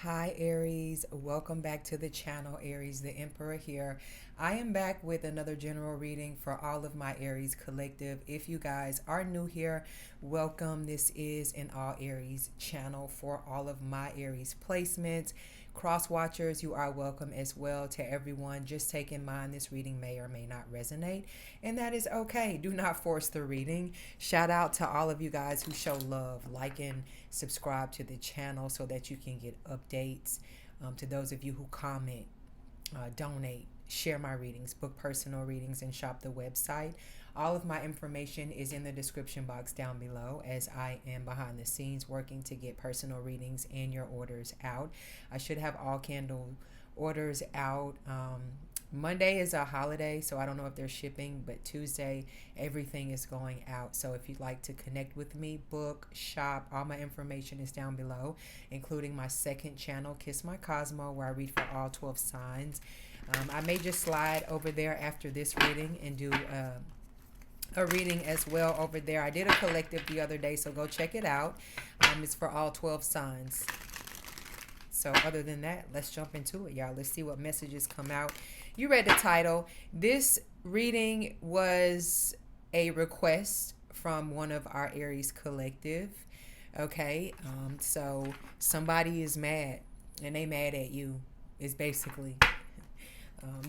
Hi Aries, welcome back to the channel. Aries the Emperor here. I am back with another general reading for all of my Aries collective. If you guys are new here, welcome. This is an all Aries channel for all of my Aries placements. Cross watchers, you are welcome as well. To everyone, just take in mind this reading may or may not resonate, and that is okay. Do not force the reading. Shout out to all of you guys who show love, like and subscribe to the channel so that you can get updates. To those of you who comment, donate, share my readings, book personal readings, and shop the website. All of my information is in the description box down below, as I am behind the scenes working to get personal readings and your orders out. I should have all candle orders out. Monday is a holiday, so I don't know if they're shipping, but Tuesday everything is going out. So if you'd like to connect with me, book, shop, all my information is down below, including my second channel, Kiss My Cosmo, where I read for all 12 signs. I may just slide over there after this reading and do a reading as well over there. I did a collective the other day, so go check it out. It's for all 12 signs. So other than that, let's jump into it, y'all. Let's see what messages come out. You read the title. This reading was a request from one of our Aries collective. Okay, so somebody is mad, and they mad at you. Is basically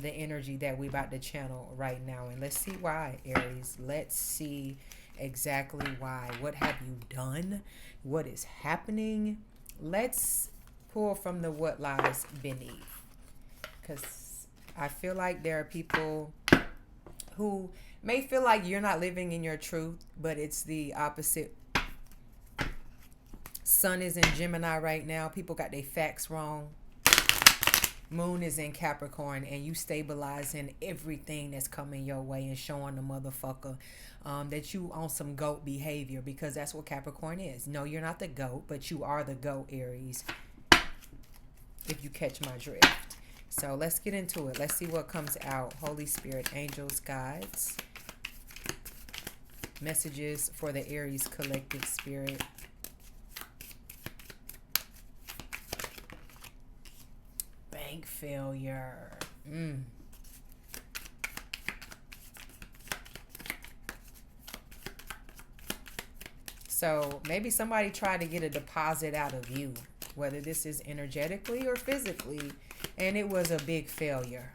the energy that we about to channel right now. And let's see why, Aries. Let's see exactly why. What have you done? What is happening? Let's pull from the what lies beneath, because I feel like there are people who may feel like you're not living in your truth, but it's the opposite. Sun is in Gemini right now. People got their facts wrong. Moon is in Capricorn, and you stabilizing everything that's coming your way and showing the motherfucker that you on some goat behavior, because that's what Capricorn is. No, you're not the goat, but you are the goat, Aries, if you catch my drift. So let's get into it. Let's see what comes out. Holy Spirit, angels, guides, messages for the Aries collective spirit. Bank failure. So maybe somebody tried to get a deposit out of you, whether this is energetically or physically, and it was a big failure.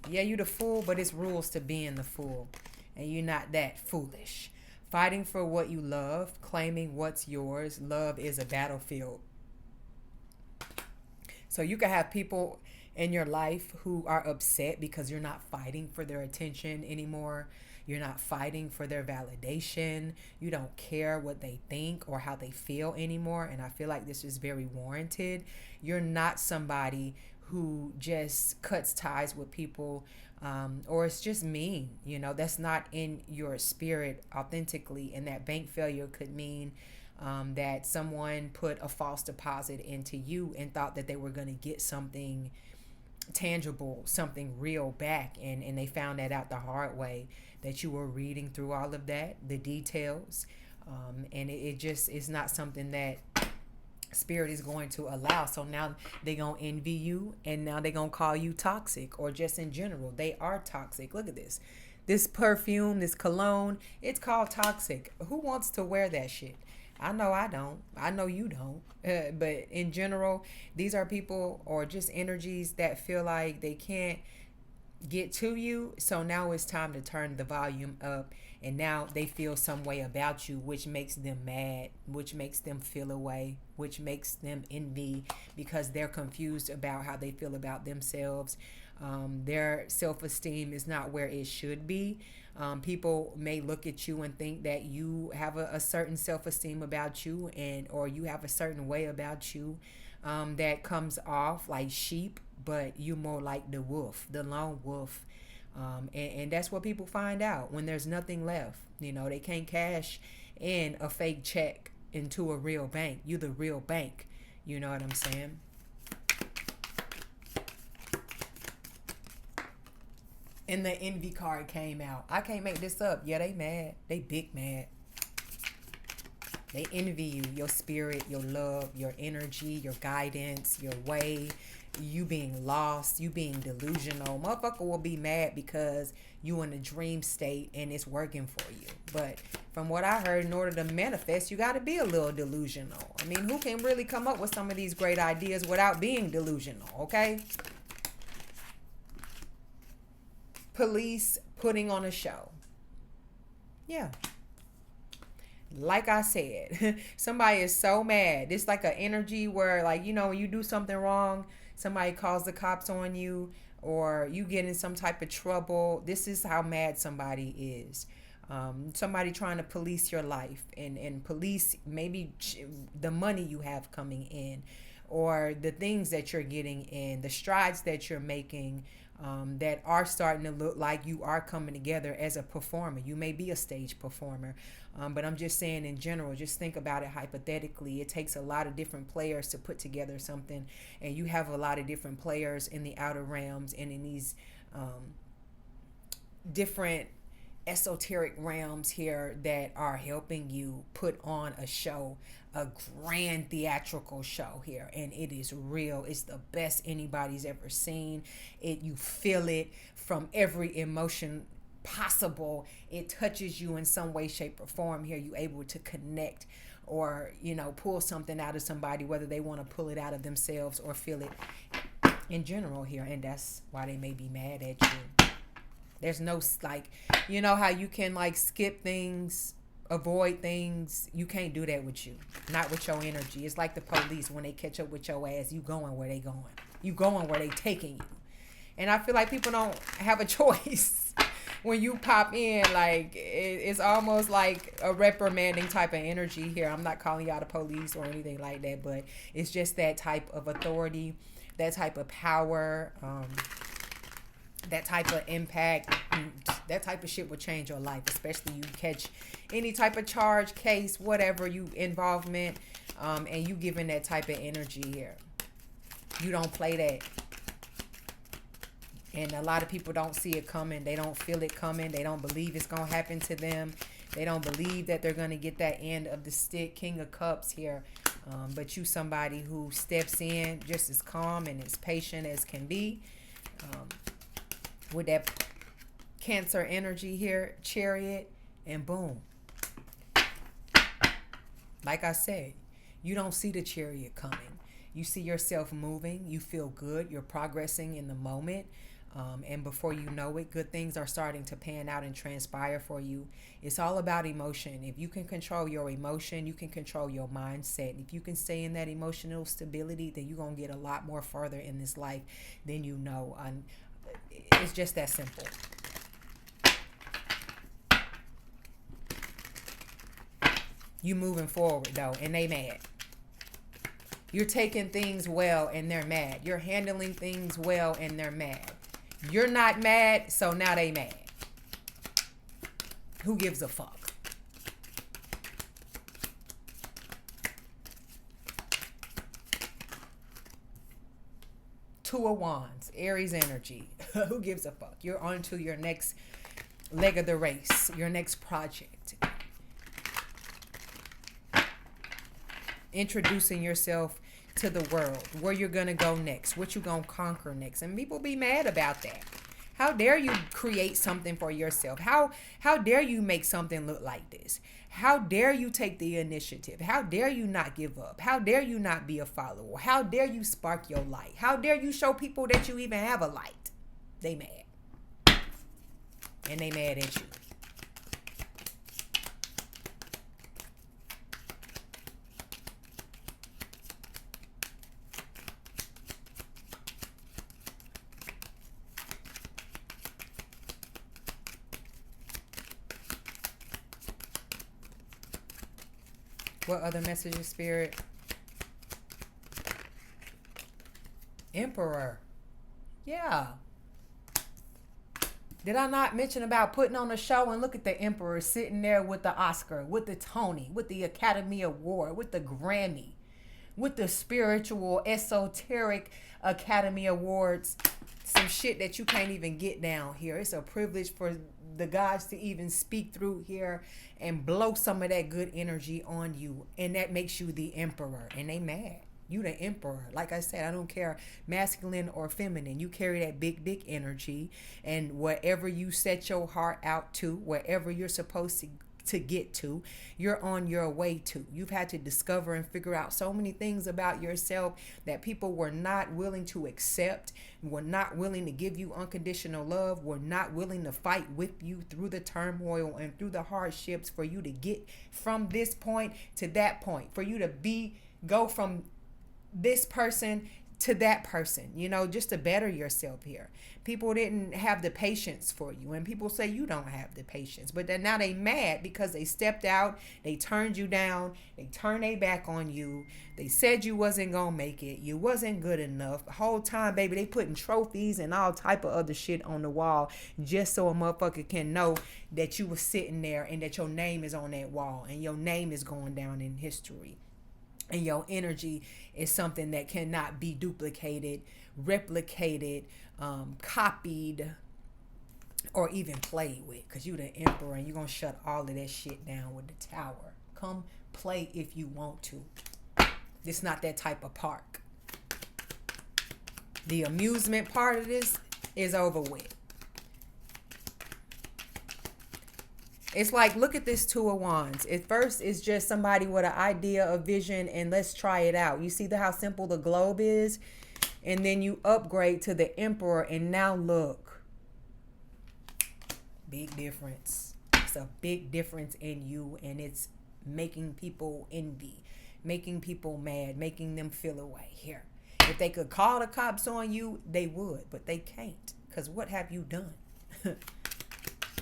Yeah, you the fool, but it's rules to being the fool, and you're not that foolish. Fighting for what you love, claiming what's yours. Love is a battlefield. So you can have people in your life who are upset because you're not fighting for their attention anymore. You're not fighting for their validation. You don't care what they think or how they feel anymore. And I feel like this is very warranted. You're not somebody who just cuts ties with people, or it's just mean. You know, that's not in your spirit authentically. And that bank failure could mean that someone put a false deposit into you and thought that they were going to get something tangible, something real back, and they found that out the hard way, that you were reading through all of that, the details, and it just is not something that spirit is going to allow. So now they're going to envy you, and now they're going to call you toxic, or just in general, they are toxic. Look at this perfume, this cologne, it's called toxic. Who wants to wear that shit? I know I don't. I know you don't. But in general, these are people or just energies that feel like they can't get to you. So now it's time to turn the volume up. And now they feel some way about you, which makes them mad, which makes them feel away, which makes them envy, because they're confused about how they feel about themselves. Their self-esteem is not where it should be. People may look at you and think that you have a certain self-esteem about you, and or you have a certain way about you that comes off like sheep, but you more like the wolf, the lone wolf. And that's what people find out when there's nothing left. You know, they can't cash in a fake check into a real bank. You the real bank. You know what I'm saying? And the envy card came out. I can't make this up. Yeah, they mad. They big mad. They envy you, your spirit, your love, your energy, your guidance, your way, you being lost, you being delusional. Motherfucker will be mad because you in a dream state and it's working for you. But from what I heard, in order to manifest, you got to be a little delusional. I mean, who can really come up with some of these great ideas without being delusional, okay? Police putting on a show. Yeah. Like I said, somebody is so mad. It's like an energy where, like, you know, when you do something wrong, somebody calls the cops on you, or you get in some type of trouble. This is how mad somebody is. Somebody trying to police your life and police maybe the money you have coming in, or the things that you're getting in, the strides that you're making, that are starting to look like you are coming together as a performer. You may be a stage performer, but I'm just saying in general, just think about it hypothetically. It takes a lot of different players to put together something, and you have a lot of different players in the outer realms and in these different esoteric realms here that are helping you put on a show, a grand theatrical show here, and it is real. It's the best anybody's ever seen. You feel it from every emotion possible. It touches you in some way, shape, or form here. You able to connect, or, you know, pull something out of somebody, whether they want to pull it out of themselves or feel it in general here, and that's why they may be mad at you. There's no, like, you know how you can, like, skip things, avoid things. You can't do that with you. Not with your energy. It's like the police, when they catch up with your ass, you going where they going. You going where they taking you. And I feel like people don't have a choice. When you pop in, like, it's almost like a reprimanding type of energy here. I'm not calling y'all the police or anything like that, but it's just that type of authority, that type of power, that type of impact. That type of shit will change your life, especially you catch any type of charge, case, whatever, you involvement, and you giving that type of energy here. You don't play that. And a lot of people don't see it coming. They don't feel it coming. They don't believe it's going to happen to them. They don't believe that they're going to get that end of the stick. King of Cups here. But you somebody who steps in just as calm and as patient as can be. With that Cancer energy here, Chariot, and boom. Like I said, you don't see the Chariot coming. You see yourself moving. You feel good. You're progressing in the moment. And before you know it, good things are starting to pan out and transpire for you. It's all about emotion. If you can control your emotion, you can control your mindset. If you can stay in that emotional stability, then you're going to get a lot more further in this life than you know. It's just that simple. You moving forward, though, and they mad. You're taking things well, and they're mad. You're handling things well, and they're mad. You're not mad, so now they mad. Who gives a fuck? Two of Wands, Aries energy. Who gives a fuck? You're on to your next leg of the race, your next project. Introducing yourself to the world, where you're gonna go next, what you gonna conquer next, and people be mad about that. How dare you create something for yourself? How dare you make something look like this? How dare you take the initiative? How dare you not give up? How dare you not be a follower? How dare you spark your light? How dare you show people that you even have a light? They mad, and they mad at you. What other messages, Spirit? Emperor. Yeah. Did I not mention about putting on a show? And look at the Emperor sitting there with the Oscar, with the Tony, with the Academy Award, with the Grammy, with the spiritual, esoteric Academy Awards. some shit that you can't even get down here. It's a privilege for the gods to even speak through here and blow some of that good energy on you. And that makes you the emperor. And they mad. You the emperor. Like I said, I don't care masculine or feminine. You carry that big dick energy. And wherever you set your heart out to, wherever you're supposed to get to, you're on your way to. You've had to discover and figure out so many things about yourself that people were not willing to accept, were not willing to give you unconditional love, were not willing to fight with you through the turmoil and through the hardships for you to get from this point to that point, for you to go from this person to that person, just to better yourself here. People didn't have the patience for you, and people say you don't have the patience, but then now they mad because they stepped out, they turned you down, they turned their back on you, they said you wasn't gonna make it, you wasn't good enough. The whole time, baby, they putting trophies and all type of other shit on the wall just so a motherfucker can know that you was sitting there and that your name is on that wall and your name is going down in history. And your energy is something that cannot be duplicated, replicated, copied, or even played with. Because you the emperor and you're going to shut all of that shit down with the tower. Come play if you want to. This not that type of park. The amusement part of this is over with. It's like, look at this Two of Wands. At first, it's just somebody with an idea, a vision, and let's try it out. You see how simple the globe is? And then you upgrade to the Emperor, and now look. Big difference. It's a big difference in you, and it's making people envy, making people mad, making them feel away. Here, if they could call the cops on you, they would, but they can't. Because what have you done?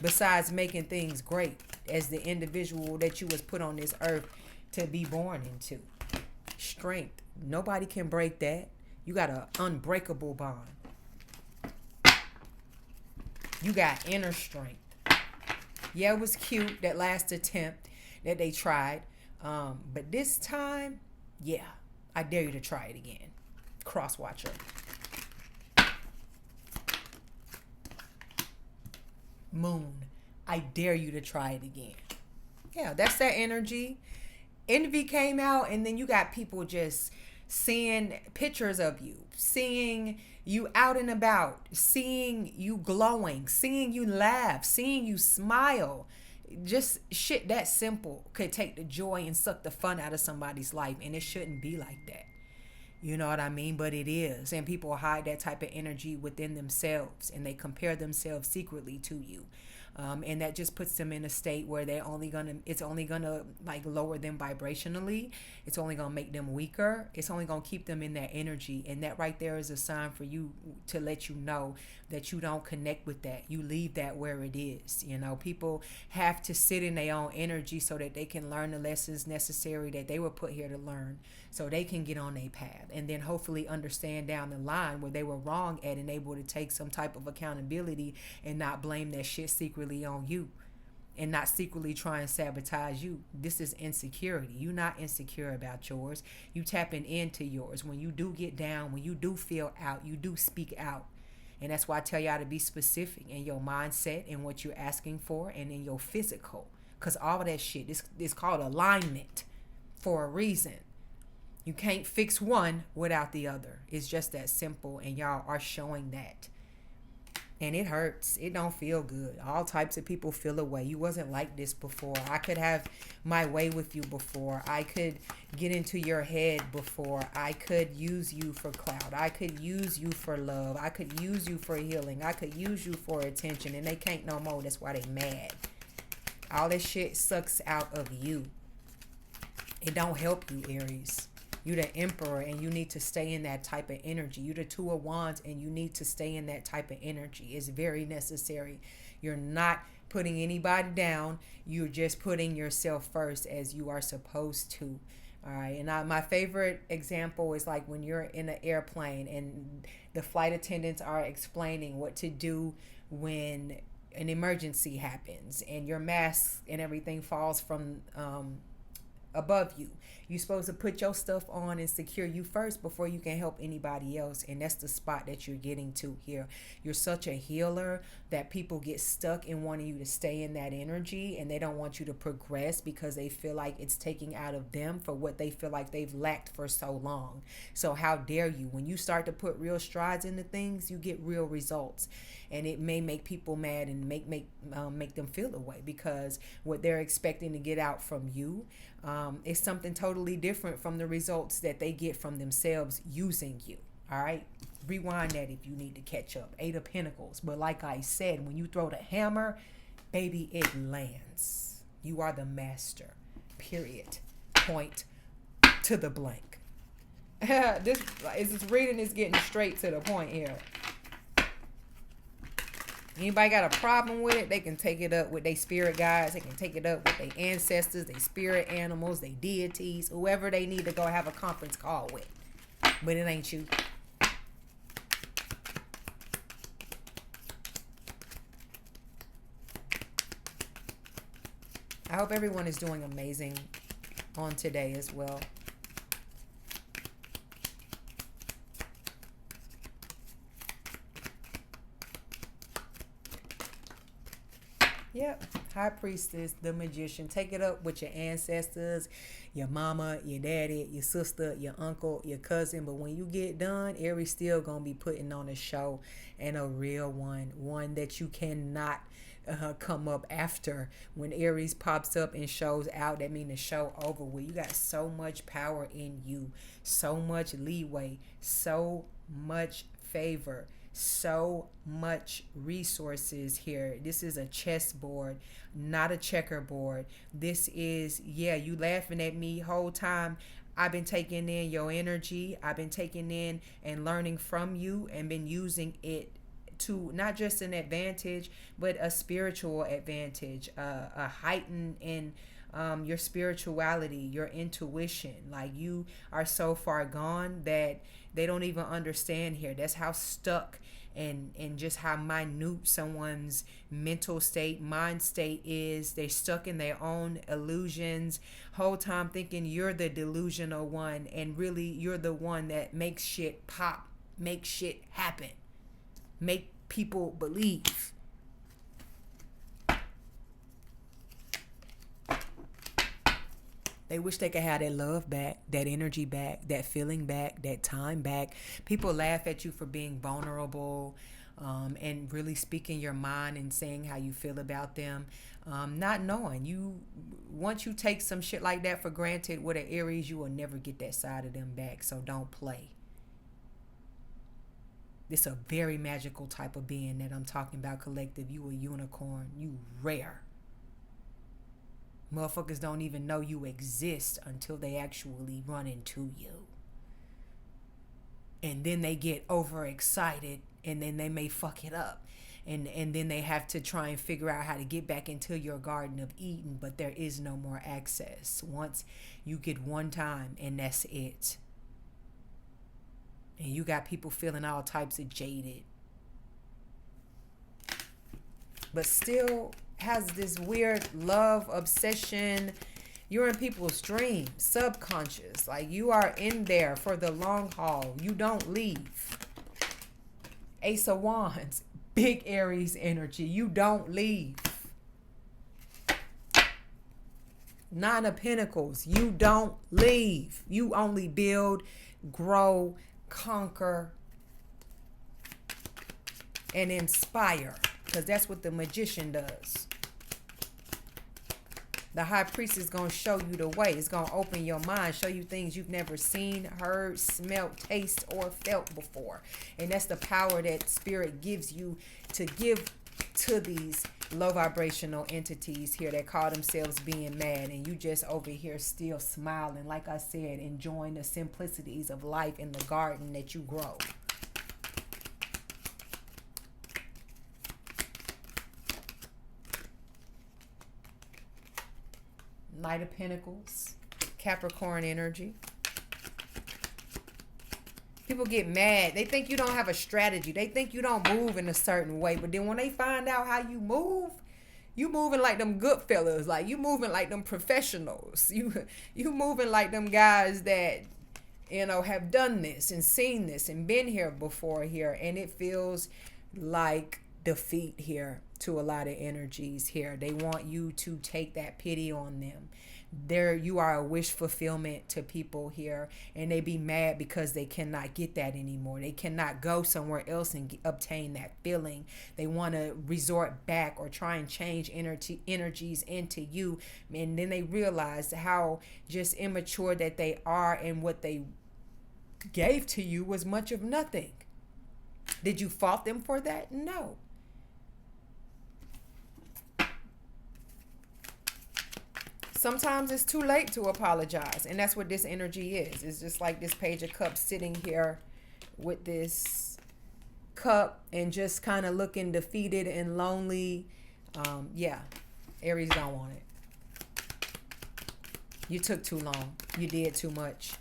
Besides making things great as the individual that you was put on this earth to be born into. Strength. Nobody can break that. You got an unbreakable bond. You got inner strength. Yeah, it was cute, that last attempt that they tried. But this time, yeah, I dare you to try it again. Cross-watcher. Moon, I dare you to try it again. Yeah, that's that energy. Envy came out, and then you got people just seeing pictures of you, seeing you out and about, seeing you glowing, seeing you laugh, seeing you smile. Just shit that simple could take the joy and suck the fun out of somebody's life, and it shouldn't be like that. You know what I mean? But it is. And people hide that type of energy within themselves, and they compare themselves secretly to you. And that just puts them in a state where it's only gonna like lower them vibrationally. It's only gonna make them weaker. It's only gonna keep them in that energy. And that right there is a sign for you to let you know that you don't connect with that. You leave that where it is. People have to sit in their own energy so that they can learn the lessons necessary that they were put here to learn, so they can get on their path and then hopefully understand down the line where they were wrong at and able to take some type of accountability and not blame that shit secretly on you and not secretly try and sabotage you. This is insecurity. You're not insecure about yours. You tapping into yours. When you do get down, when you do feel out, you do speak out. And that's why I tell y'all to be specific in your mindset and what you're asking for and in your physical. Because all of that shit is called alignment for a reason. You can't fix one without the other. It's just that simple, and y'all are showing that. And it hurts. It don't feel good. All types of people feel away. You wasn't like this before. I could have my way with you before. I could get into your head before. I could use you for clout. I could use you for love. I could use you for healing. I could use you for attention. And they can't no more. That's why they mad. All this shit sucks out of you. It don't help you, Aries. You the emperor, and you need to stay in that type of energy. You the Two of Wands, and you need to stay in that type of energy. It's very necessary. You're not putting anybody down. You're just putting yourself first, as you are supposed to. All right. And my favorite example is like when you're in an airplane and the flight attendants are explaining what to do when an emergency happens and your mask and everything falls from above you. You're supposed to put your stuff on and secure you first before you can help anybody else. And that's the spot that you're getting to here. You're such a healer that people get stuck in wanting you to stay in that energy, and they don't want you to progress because they feel like it's taking out of them for what they feel like they've lacked for so long. So how dare you? When you start to put real strides into things, you get real results. And it may make people mad and make them feel away, because what they're expecting to get out from you is something totally different from the results that they get from themselves using you. All right, rewind that if you need to catch up. 8 of Pentacles. But like I said, when you throw the hammer, baby, it lands. You are the master. Period. Point to the blank. This reading is getting straight to the point here. Anybody got a problem with it, they can take it up with their spirit guides. They can take it up with their ancestors, their spirit animals, their deities, whoever they need to go have a conference call with. But it ain't you. I hope everyone is doing amazing on today as well. Yep, High Priestess, the Magician. Take it up with your ancestors, your mama, your daddy, your sister, your uncle, your cousin. But when you get done, Aries still going to be putting on a show, and a real one that you cannot come up after. When Aries pops up and shows out, that means the show over with. You got so much power in you, so much leeway, so much favor, so much resources here. This is a chessboard, not a checkerboard. This is, yeah, you laughing at me whole time. I've been taking in your energy. I've been taking in and learning from you, and been using it to not just an advantage, but a spiritual advantage, a heighten in your spirituality, your intuition. Like, you are so far gone that they don't even understand here. That's how stuck and just how minute someone's mental state, mind state is. They're stuck in their own illusions, whole time thinking you're the delusional one, and really you're the one that makes shit pop, makes shit happen, make people believe. They wish they could have that love back, that energy back, that feeling back, that time back. People laugh at you for being vulnerable and really speaking your mind and saying how you feel about them. Not knowing. Once you take some shit like that for granted with an Aries, you will never get that side of them back. So don't play. This is a very magical type of being that I'm talking about, collective. You a unicorn. You rare. Motherfuckers don't even know you exist until they actually run into you. And then they get overexcited, and then they may fuck it up. And then they have to try and figure out how to get back into your Garden of Eden, but there is no more access. Once you get one time, and that's it. And you got people feeling all types of jaded, but still has this weird love obsession. You're in people's dreams, subconscious. Like, you are in there for the long haul. You don't leave. Ace of Wands, big Aries energy. You don't leave. 9 of Pentacles, you don't leave. You only build, grow, conquer, and inspire, because that's what the Magician does. The High Priest is going to show you the way. It's going to open your mind, show you things you've never seen, heard, smelt, taste, or felt before. And that's the power that Spirit gives you to give to these low vibrational entities here that call themselves being mad. And you just over here still smiling, like I said, enjoying the simplicities of life in the garden that you grow. Knight of Pentacles, Capricorn energy. People get mad. They think you don't have a strategy. They think you don't move in a certain way. But then when they find out how you move, You moving like them good fellas. Like you moving like them professionals. You moving like them guys that have done this and seen this and been here before here, and it feels like defeat here to a lot of energies here. They want you to take that pity on them. You are a wish fulfillment to people here, and they be mad because they cannot get that anymore. They cannot go somewhere else and obtain that feeling. They want to resort back or try and change energies into you, and then they realize how just immature that they are, and what they gave to you was much of nothing. Did you fault them for that? No. Sometimes it's too late to apologize, and that's what this energy is. It's just like this Page of Cups sitting here with this cup and just kind of looking defeated and lonely. Yeah, Aries don't want it. You took too long. You did too much.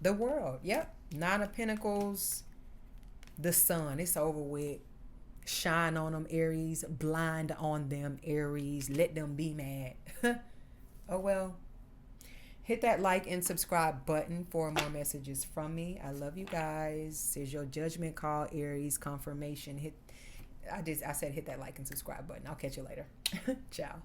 The World. Yep. Nine of Pentacles. The Sun. It's over with. Shine on them, Aries. Blind on them, Aries. Let them be mad. Oh well. Hit that like and subscribe button for more messages from me. I love you guys. Here's your judgment call, Aries. Confirmation. I said hit that like and subscribe button. I'll catch you later. Ciao.